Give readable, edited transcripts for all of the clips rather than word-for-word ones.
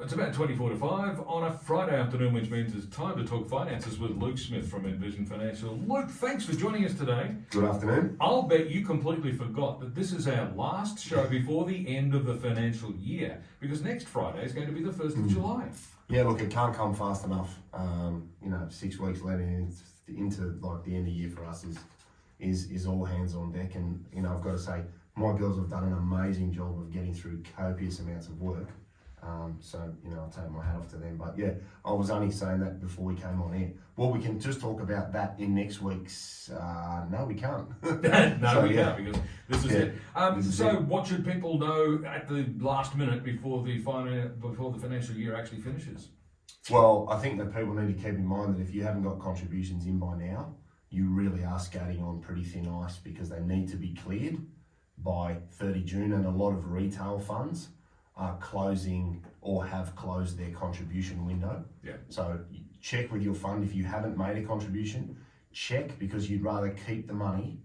It's about 24 to 5 on a Friday afternoon, which means it's time to talk finances with Luke Smith from Envision Financial. Luke, thanks for joining us today. Good afternoon. I'll bet you completely forgot that this is our last show before the end of the financial year, because next Friday is going to be the 1st of July. Yeah, look, it can't come fast enough. 6 weeks later into like the end of the year for us is all hands on deck, and I've got to say my girls have done an amazing job of getting through copious amounts of work. I'll take my hat off to them. But yeah, I was only saying that before we came on air. Well, we can just talk about that in next week's. No, we can't. We can't, because this is it. What should people know at the last minute before the financial year actually finishes? Well, I think that people need to keep in mind that if you haven't got contributions in by now, you really are skating on pretty thin ice, because they need to be cleared by 30 June, and a lot of retail funds are closing or have closed their contribution window. Yeah. So check with your fund if you haven't made a contribution. Check, because you'd rather keep the money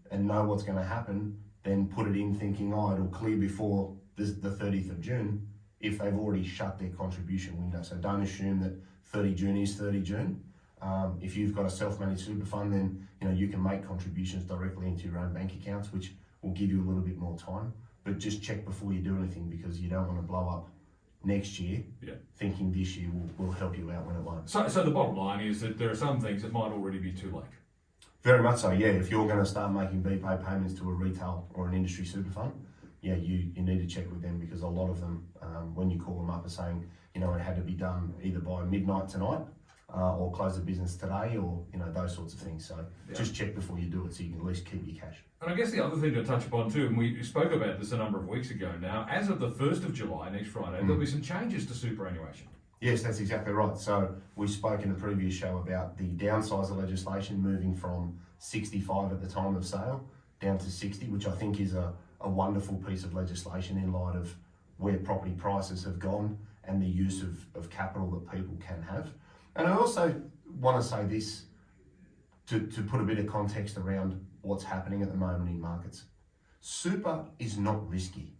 and know what's going to happen than put it in thinking, it'll clear before the 30th of June if they've already shut their contribution window. So don't assume that 30 June is 30 June. If you've got a self-managed super fund, then you can make contributions directly into your own bank accounts, which will give you a little bit more time. But just check before you do anything, because you don't want to blow up next year thinking this year will help you out when it won't. So the bottom line is that there are some things that might already be too late. Very much so, yeah. If you're going to start making BPay payments to a retail or an industry super fund, you need to check with them, because a lot of them, when you call them up, are saying, it had to be done either by midnight tonight, or close the business today, or those sorts of things. So just check before you do it, so you can at least keep your cash. And I guess the other thing to touch upon too, and we spoke about this a number of weeks ago now, as of the 1st of July, next Friday, there'll be some changes to superannuation. Yes, that's exactly right. So we spoke in a previous show about the downsizer legislation moving from 65 at the time of sale down to 60, which I think is a wonderful piece of legislation in light of where property prices have gone and the use of capital that people can have. And I also want to say this to put a bit of context around what's happening at the moment in markets. Super is not risky.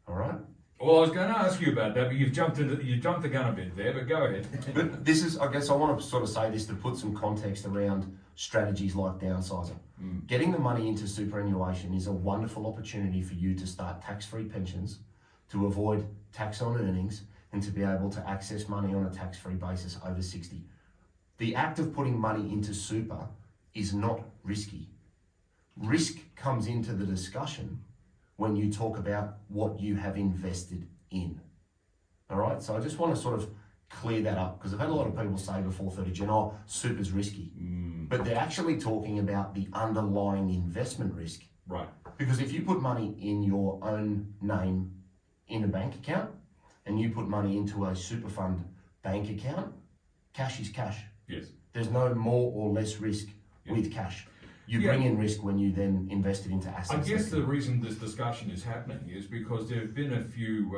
All right? Well, I was going to ask you about that, but you've jumped the gun a bit there, but go ahead. But this is, I guess I want to sort of say this to put some context around strategies like downsizing. Getting the money into superannuation is a wonderful opportunity for you to start tax-free pensions, to avoid tax on earnings, and to be able to access money on a tax-free basis over 60. The act of putting money into super is not risky. Risk comes into the discussion when you talk about what you have invested in. All right, so I just want to sort of clear that up, because I've had a lot of people say before 30 June, super's risky. But they're actually talking about the underlying investment risk. Right. Because if you put money in your own name in a bank account, and you put money into a super fund bank account, cash is cash. Yes. There's no more or less risk with cash. You bring in risk when you then invest it into assets. I guess the reason this discussion is happening is because there have been a few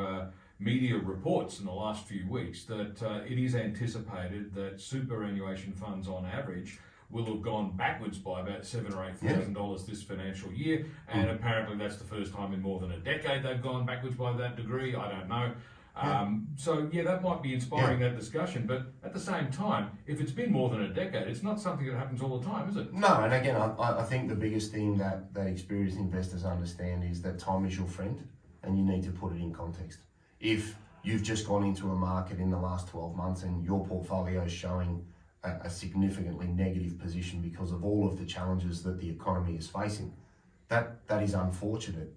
media reports in the last few weeks that it is anticipated that superannuation funds on average will have gone backwards by about $7,000 or $8,000 this financial year, and apparently that's the first time in more than a decade they've gone backwards by that degree. I don't know. That might be inspiring that discussion, but at the same time, if it's been more than a decade, it's not something that happens all the time, is it? No, and again, I think the biggest thing that experienced investors understand is that time is your friend, and you need to put it in context. If you've just gone into a market in the last 12 months and your portfolio is showing a significantly negative position because of all of the challenges that the economy is facing, that is unfortunate,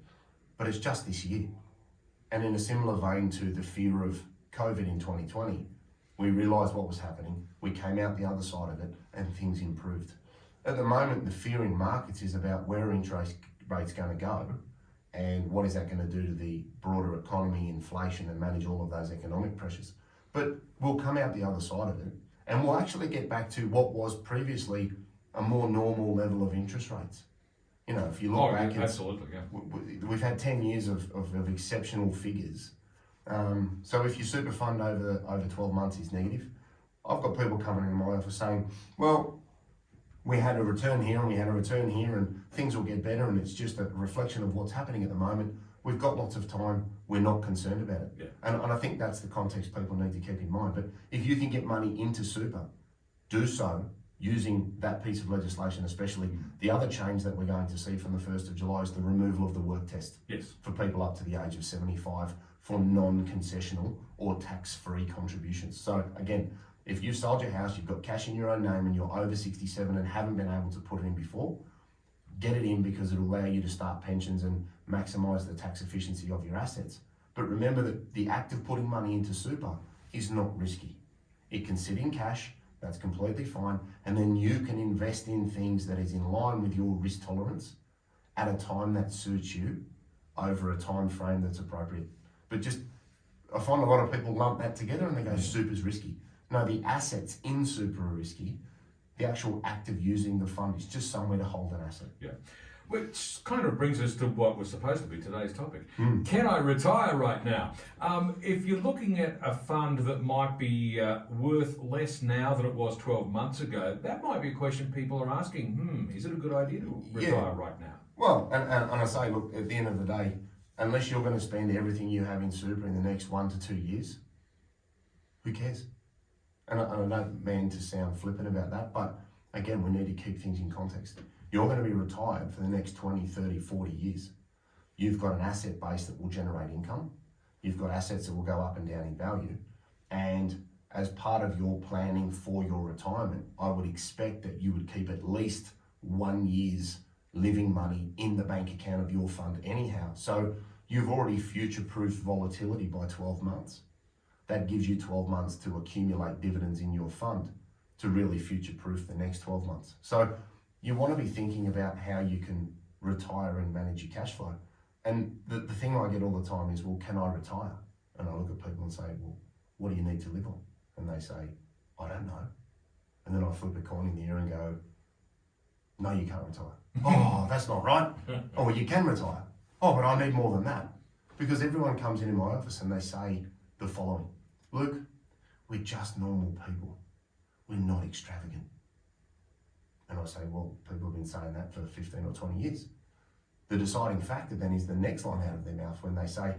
but it's just this year. And in a similar vein to the fear of COVID in 2020, we realised what was happening, we came out the other side of it, and things improved. At the moment, the fear in markets is about where are interest rates going to go, and what is that going to do to the broader economy, inflation, and manage all of those economic pressures. But we'll come out the other side of it, and we'll actually get back to what was previously a more normal level of interest rates. If you look back, we've had 10 years of exceptional figures. So if your super fund over 12 months is negative, I've got people coming in my office saying, well, we had a return here and we had a return here and things will get better, and it's just a reflection of what's happening at the moment. we've got lots of time, we're not concerned about it. Yeah. And I think that's the context people need to keep in mind. But if you can get money into super, do so using that piece of legislation, especially. The other change that we're going to see from the 1st of July is the removal of the work test Yes. for people up to the age of 75 for non-concessional or tax-free contributions. So again, if you've sold your house, you've got cash in your own name and you're over 67 and haven't been able to put it in before, get it in because it'll allow you to start pensions and maximise the tax efficiency of your assets. But remember that the act of putting money into super is not risky. It can sit in cash, that's completely fine, and then you can invest in things that is in line with your risk tolerance at a time that suits you over a time frame that's appropriate. But just, I find a lot of people lump that together and they go, super's risky. No, the assets in super are risky. The actual act of using the fund is just somewhere to hold an asset. Yeah. Which kind of brings us to what was supposed to be today's topic. Can I retire right now? If you're looking at a fund that might be worth less now than it was 12 months ago, that might be a question people are asking. Is it a good idea to retire right now? Well, and I say, look, at the end of the day, unless you're going to spend everything you have in super in the next 1 to 2 years, who cares? And I don't mean to sound flippant about that, but again, we need to keep things in context. You're going to be retired for the next 20, 30, 40 years. You've got an asset base that will generate income. You've got assets that will go up and down in value. And as part of your planning for your retirement, I would expect that you would keep at least 1 year's living money in the bank account of your fund anyhow. So you've already future-proofed volatility by 12 months. That gives you 12 months to accumulate dividends in your fund to really future-proof the next 12 months. So you want to be thinking about how you can retire and manage your cash flow. And the thing I get all the time is, well, can I retire? And I look at people and say, well, what do you need to live on? And they say, I don't know. And then I flip a coin in the air and go, no, you can't retire. Oh, that's not right. Oh, well, you can retire. Oh, but I need more than that. Because everyone comes into my office and they say the following: Luke, we're just normal people. We're not extravagant. And I say, well, people have been saying that for 15 or 20 years. The deciding factor then is the next line out of their mouth when they say,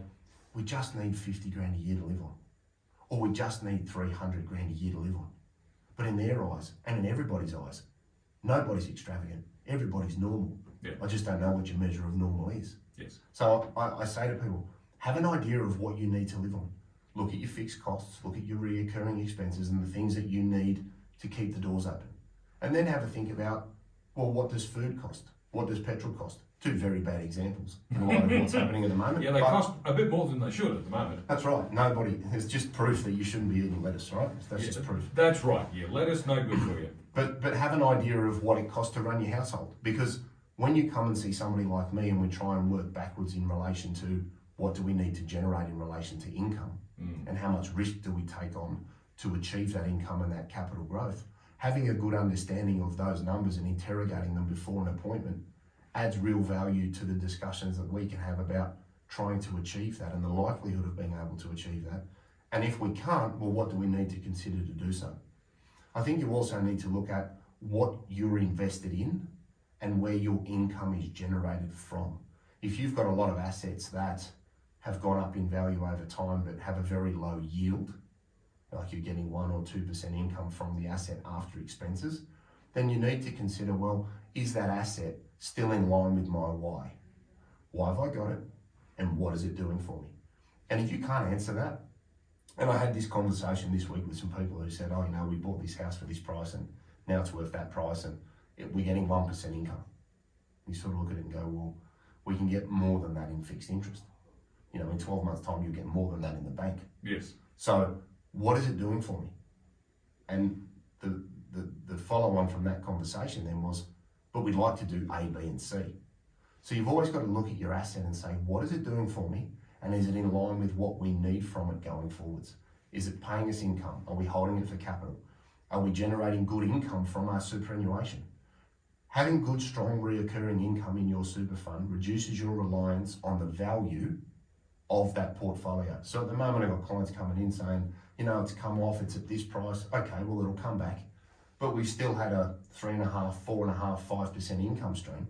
we just need 50 grand a year to live on. Or we just need 300 grand a year to live on. But in their eyes, and in everybody's eyes, nobody's extravagant. Everybody's normal. Yeah. I just don't know what your measure of normal is. Yes. So I say to people, have an idea of what you need to live on. Look at your fixed costs, look at your reoccurring expenses and the things that you need to keep the doors open. And then have a think about, well, what does food cost? What does petrol cost? Two very bad examples in light of what's happening at the moment. Yeah, they cost a bit more than they should at the moment. That's right. Nobody, it's just proof that you shouldn't be eating lettuce, right? That's just proof. That's right. Yeah, lettuce, no good for you. But have an idea of what it costs to run your household. Because when you come and see somebody like me and we try and work backwards in relation to what do we need to generate in relation to income and how much risk do we take on to achieve that income and that capital growth, having a good understanding of those numbers and interrogating them before an appointment adds real value to the discussions that we can have about trying to achieve that and the likelihood of being able to achieve that. And if we can't, well, what do we need to consider to do so? I think you also need to look at what you're invested in and where your income is generated from. If you've got a lot of assets that have gone up in value over time but have a very low yield, like you're getting 1 or 2% income from the asset after expenses, then you need to consider, well, is that asset still in line with my why? Why have I got it? And what is it doing for me? And if you can't answer that, and I had this conversation this week with some people who said, oh, you know, we bought this house for this price and now it's worth that price and we're getting 1% income. You sort of look at it and go, well, we can get more than that in fixed interest. You know, in 12 months' time, you'll get more than that in the bank. Yes. So what is it doing for me? And the follow-on from that conversation then was, but we'd like to do A, B, and C. So you've always got to look at your asset and say, what is it doing for me? And is it in line with what we need from it going forwards? Is it paying us income? Are we holding it for capital? Are we generating good income from our superannuation? Having good, strong, reoccurring income in your super fund reduces your reliance on the value of that portfolio. So at the moment, I've got clients coming in saying, you know, it's come off, it's at this price. Okay, well, it'll come back. But we've still had a 3.5%, 4.5%, 5% income stream,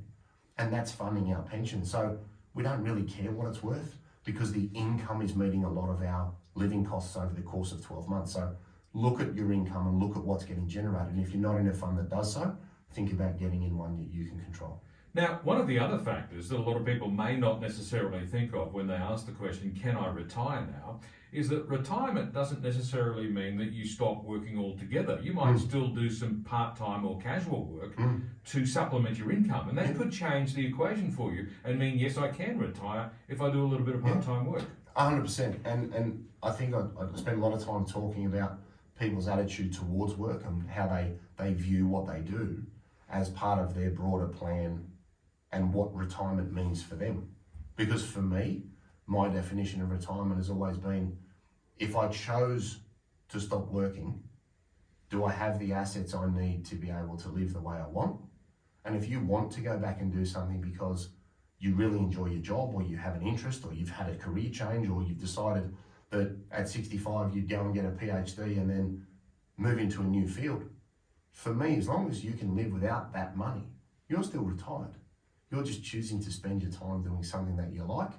and that's funding our pension. So we don't really care what it's worth because the income is meeting a lot of our living costs over the course of 12 months. So look at your income and look at what's getting generated. And if you're not in a fund that does so, think about getting in one that you can control. Now, one of the other factors that a lot of people may not necessarily think of when they ask the question, can I retire now, is that retirement doesn't necessarily mean that you stop working altogether. You might still do some part-time or casual work to supplement your income, and that could change the equation for you and mean, yes, I can retire if I do a little bit of part-time work. 100%. And I think I spend a lot of time talking about people's attitude towards work and how they view what they do as part of their broader plan and what retirement means for them. Because for me, my definition of retirement has always been, if I chose to stop working, do I have the assets I need to be able to live the way I want? And if you want to go back and do something because you really enjoy your job, or you have an interest, or you've had a career change, or you've decided that at 65 you'd go and get a PhD and then move into a new field. For me, as long as you can live without that money, you're still retired. You're just choosing to spend your time doing something that you like.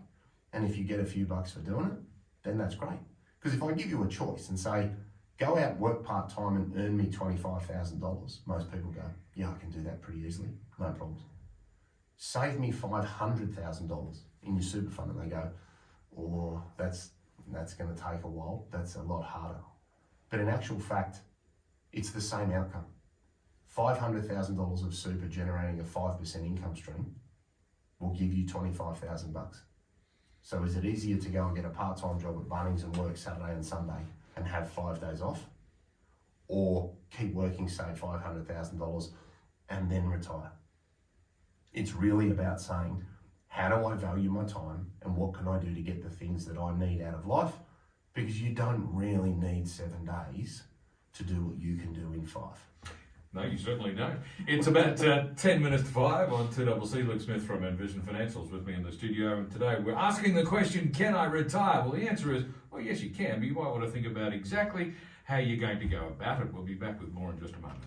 And if you get a few bucks for doing it, then that's great. Because if I give you a choice and say, go out and work part-time and earn me $25,000, most people go, yeah, I can do that pretty easily, no problems. Save me $500,000 in your super fund, and they go, oh, that's going to take a while. That's a lot harder. But in actual fact, it's the same outcome. $500,000 of super generating a 5% income stream will give you 25,000 bucks. So is it easier to go and get a part-time job at Bunnings and work Saturday and Sunday and have 5 days off, or keep working, save $500,000 and then retire? It's really about saying, how do I value my time and what can I do to get the things that I need out of life? Because you don't really need 7 days to do what you can do in 5. No, you certainly don't. It's about 10 minutes to 5 on 2CC. Luke Smith from Envision Financials with me in the studio. And today we're asking the question, can I retire? Well, the answer is, well, yes, you can, but you might want to think about exactly how you're going to go about it. We'll be back with more in just a moment.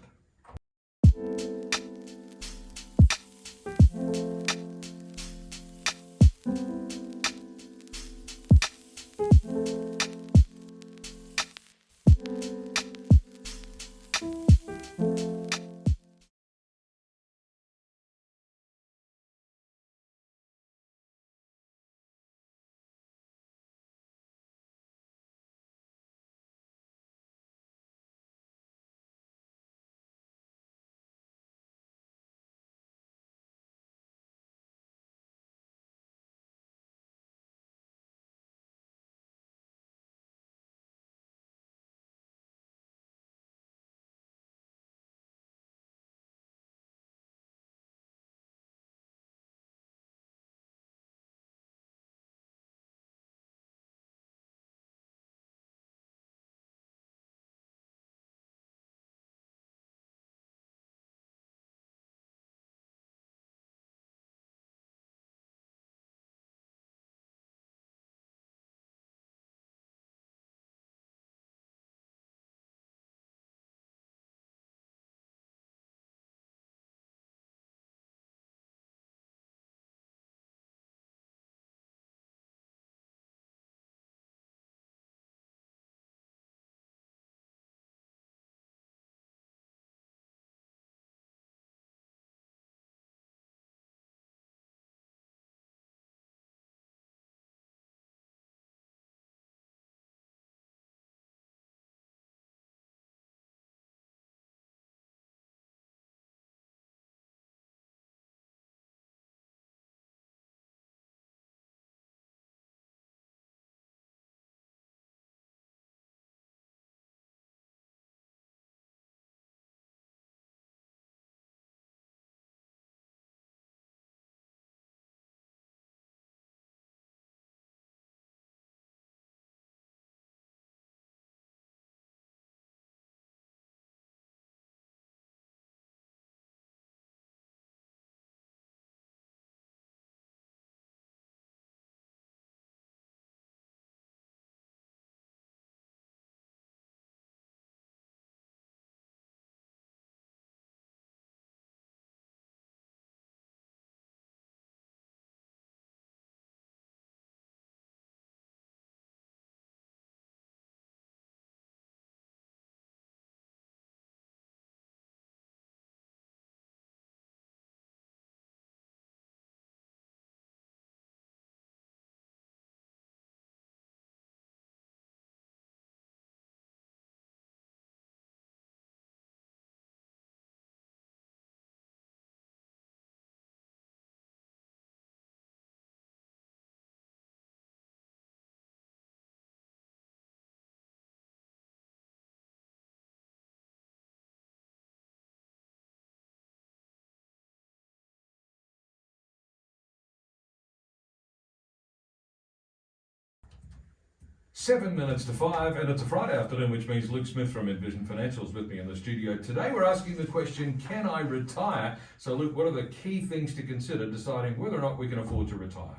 7 minutes to 5, and it's a Friday afternoon, which means Luke Smith from Envision Financial is with me in the studio. Today we're asking the question, can I retire? So Luke, what are the key things to consider deciding whether or not we can afford to retire?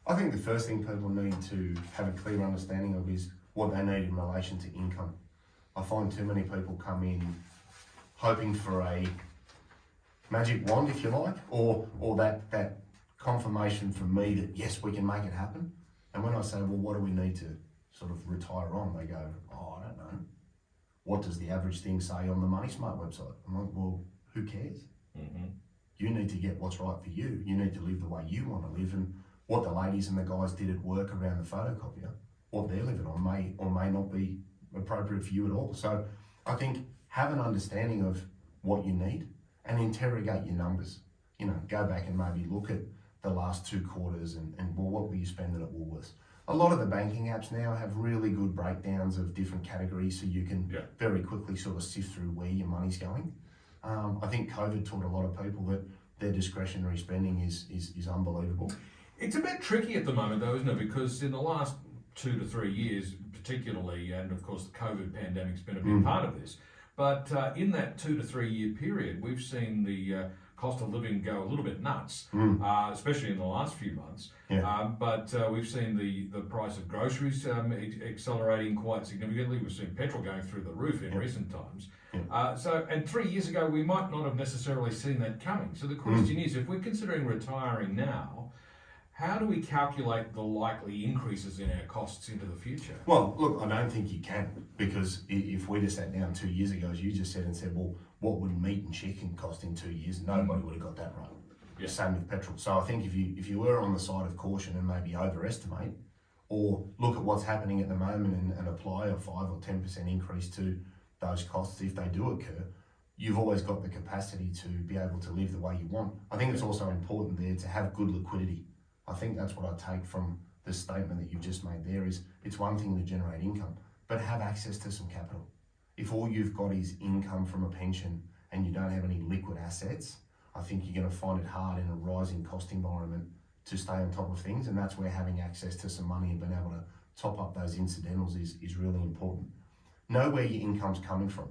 I think the first thing people need to have a clear understanding of is what they need in relation to income. I find too many people come in hoping for a magic wand, if you like, or that confirmation from me that yes, we can make it happen. And when I say, well, what do we need to sort of retire on? They go, oh, I don't know. What does the average thing say on the Money Smart website? I'm like, well, who cares? Mm-hmm. You need to get what's right for you. You need to live the way you want to live. And what the ladies and the guys did at work around the photocopier, what they're living on may or may not be appropriate for you at all. So I think have an understanding of what you need and interrogate your numbers. You know, go back and maybe look at the last 2 quarters and well, what were you spending at Woolworths? A lot of the banking apps now have really good breakdowns of different categories so you can very quickly sort of sift through where your money's going. I think COVID taught a lot of people that their discretionary spending is unbelievable. It's a bit tricky at the moment though, isn't it? Because in the last 2 to 3 years particularly, and of course the COVID pandemic's been a big part of this, but in that 2 to 3 year period, we've seen the cost of living go a little bit nuts, especially in the last few months. But we've seen the price of groceries accelerating quite significantly. We've seen petrol going through the roof in recent times. And 3 years ago, we might not have necessarily seen that coming. So the question is, if we're considering retiring now, how do we calculate the likely increases in our costs into the future? Well, look, I don't think you can, because if we just sat down 2 years ago, as you just said, and said, well, what would meat and chicken cost in 2 years? Nobody would have got that right. Same with petrol. So I think if you were on the side of caution and maybe overestimate, or look at what's happening at the moment and apply a 5 or 10% increase to those costs if they do occur, you've always got the capacity to be able to live the way you want. I think it's also important there to have good liquidity. I think that's what I take from the statement that you've just made there is it's one thing to generate income, but have access to some capital. If all you've got is income from a pension and you don't have any liquid assets, I think you're going to find it hard in a rising cost environment to stay on top of things, and that's where having access to some money and being able to top up those incidentals is really important. Know where your income's coming from.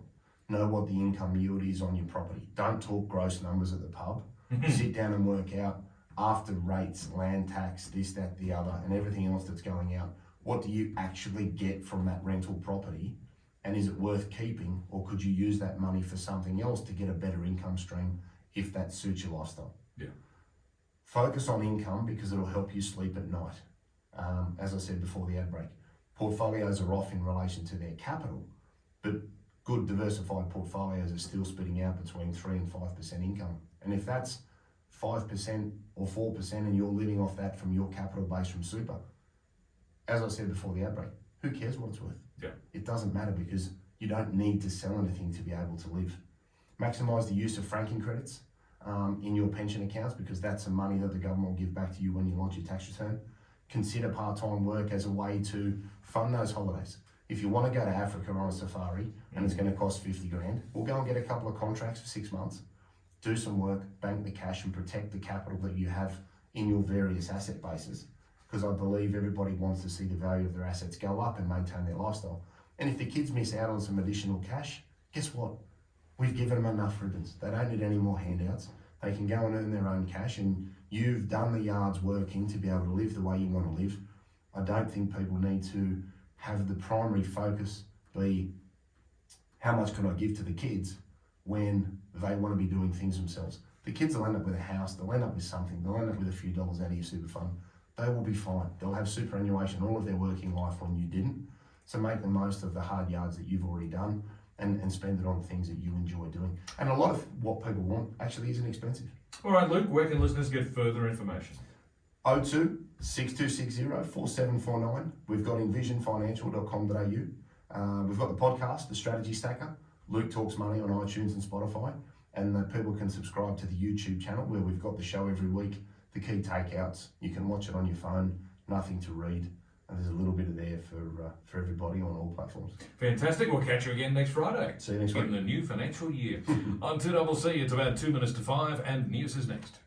Know what the income yield is on your property. Don't talk gross numbers at the pub. Sit down and work out after rates, land tax, this, that, the other, and everything else that's going out, what do you actually get from that rental property? And is it worth keeping, or could you use that money for something else to get a better income stream if that suits your lifestyle? Focus on income because it'll help you sleep at night. As I said before the ad break, portfolios are off in relation to their capital, but good diversified portfolios are still spitting out between 3 and 5% income. And if that's 5% or 4% and you're living off that from your capital base from super, as I said before the ad break, who cares what it's worth? It doesn't matter because you don't need to sell anything to be able to live. Maximise the use of franking credits in your pension accounts because that's the money that the government will give back to you when you lodge your tax return. Consider part-time work as a way to fund those holidays. If you want to go to Africa on a safari and it's going to cost 50 grand, we'll go and get a couple of contracts for 6 months, do some work, bank the cash and protect the capital that you have in your various asset bases. Because I believe everybody wants to see the value of their assets go up and maintain their lifestyle. And if the kids miss out on some additional cash, guess what? We've given them enough ribbons. They don't need any more handouts. They can go and earn their own cash, and you've done the yard's working to be able to live the way you want to live. I don't think people need to have the primary focus be how much can I give to the kids when they want to be doing things themselves. The kids will end up with a house, they'll end up with something, they'll end up with a few dollars out of your super fund. They will be fine. They'll have superannuation all of their working life when you didn't. So make the most of the hard yards that you've already done and spend it on things that you enjoy doing. And a lot of what people want actually isn't expensive. All right, Luke, where can listeners get further information? 02 6260 4749. We've got envisionfinancial.com.au. We've got the podcast, The Strategy Stacker. Luke Talks Money on iTunes and Spotify. And people can subscribe to the YouTube channel where we've got the show every week. The key takeouts, you can watch it on your phone, nothing to read, and there's a little bit of there for everybody on all platforms. Fantastic. We'll catch you again next Friday. See you next week. In the new financial year. On 2CC, it's about 2 minutes to 5, and news is next.